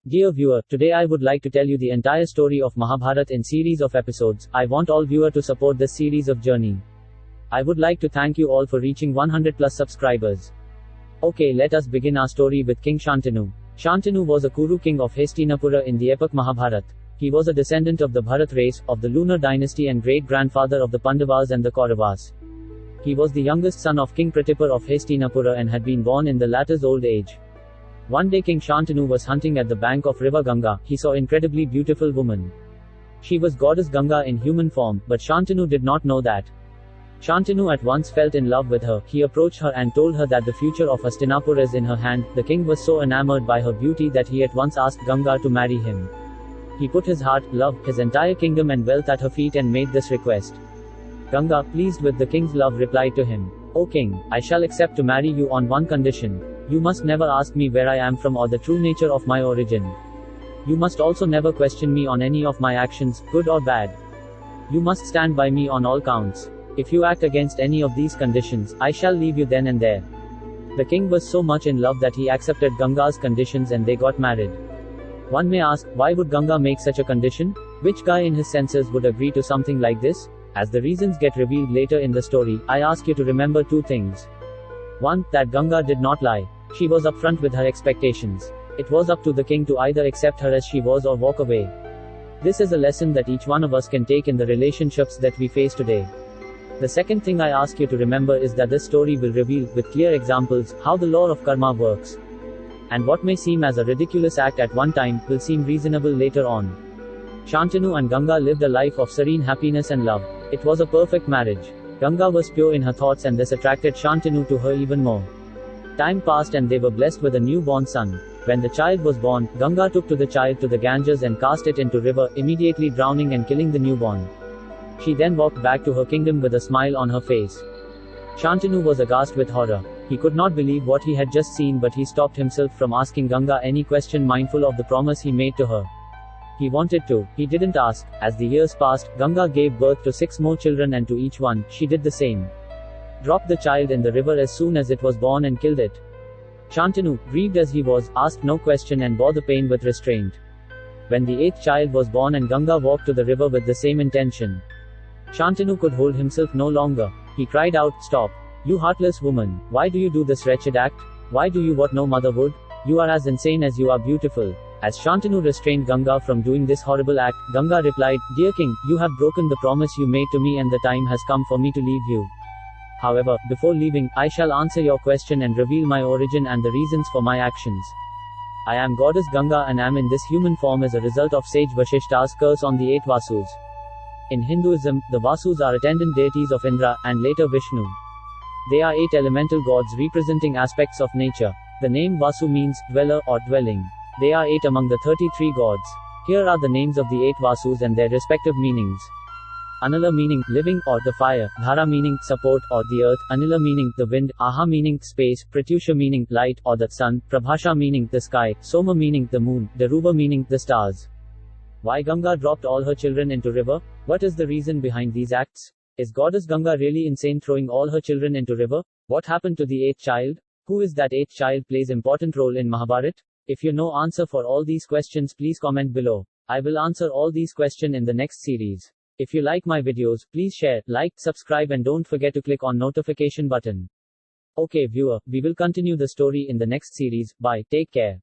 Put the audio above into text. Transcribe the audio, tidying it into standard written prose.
Dear viewer, today I would like to tell you the entire story of Mahabharata in series of episodes. I want all viewer to support this series of journey. I would like to thank you all for reaching 100 plus subscribers. Okay, let us begin our story with King Shantanu. Shantanu was a Kuru king of Hastinapura in the epic Mahabharata. He was a descendant of the Bharata race, of the Lunar dynasty and great-grandfather of the Pandavas and the Kauravas. He was the youngest son of King Pratipa of Hastinapura and had been born in the latter's old age. One day King Shantanu was hunting at the bank of river Ganga. He saw incredibly beautiful woman. She was goddess Ganga in human form, but Shantanu did not know that. Shantanu at once felt in love with her. He approached her and told her that the future of Hastinapur is in her hand. The king was so enamored by her beauty that he at once asked Ganga to marry him. He put his heart, love, his entire kingdom and wealth at her feet and made this request. Ganga, pleased with the king's love, replied to him, "O king, I shall accept to marry you on one condition. You must never ask me where I am from or the true nature of my origin. You must also never question me on any of my actions, good or bad. You must stand by me on all counts. If you act against any of these conditions, I shall leave you then and there." The king was so much in love that he accepted Ganga's conditions and they got married. One may ask, why would Ganga make such a condition? Which guy in his senses would agree to something like this? As the reasons get revealed later in the story, I ask you to remember two things. One, that Ganga did not lie. She was upfront with her expectations. It was up to the king to either accept her as she was or walk away. This is a lesson that each one of us can take in the relationships that we face today. The second thing I ask you to remember is that this story will reveal, with clear examples, how the law of karma works. And what may seem as a ridiculous act at one time, will seem reasonable later on. Shantanu and Ganga lived a life of serene happiness and love. It was a perfect marriage. Ganga was pure in her thoughts and this attracted Shantanu to her even more. Time passed and they were blessed with a newborn son. When the child was born, Ganga took the child to the Ganges and cast it into river, immediately drowning and killing the newborn. She then walked back to her kingdom with a smile on her face. Shantanu was aghast with horror. He could not believe what he had just seen, but he stopped himself from asking Ganga any question, mindful of the promise he made to her. He wanted to, he didn't ask. As the years passed, Ganga gave birth to 6 more children and to each one, she did the same. Dropped the child in the river as soon as it was born and killed it. Shantanu, grieved as he was, asked no question and bore the pain with restraint. When the 8th child was born and Ganga walked to the river with the same intention, Shantanu could hold himself no longer. He cried out, "Stop! You heartless woman! Why do you do this wretched act? Why do you what no mother would? You are as insane as you are beautiful." As Shantanu restrained Ganga from doing this horrible act, Ganga replied, "Dear king, you have broken the promise you made to me and the time has come for me to leave you. However, before leaving, I shall answer your question and reveal my origin and the reasons for my actions. I am goddess Ganga and am in this human form as a result of sage Vashishta's curse on the 8 Vasus. In Hinduism, the Vasus are attendant deities of Indra, and later Vishnu. They are 8 elemental gods representing aspects of nature. The name Vasu means dweller or dwelling. They are 8 among the 33 gods. Here are the names of the 8 Vasus and their respective meanings. Anila meaning living or the fire, Dhara meaning support or the earth, Anila meaning the wind, Aha meaning space, Pratyusha meaning light or the sun, Prabhasha meaning the sky, Soma meaning the moon, Daruba meaning the stars. Why Ganga dropped all her children into river? What is the reason behind these acts? Is goddess Ganga really insane throwing all her children into river? What happened to the 8th child? Who is that 8th child plays important role in Mahabharata? If you know answer for all these questions, please comment below. I will answer all these questions in the next series. If you like my videos, please share, like, subscribe and don't forget to click on notification button. Okay viewer, we will continue the story in the next series. Bye, take care.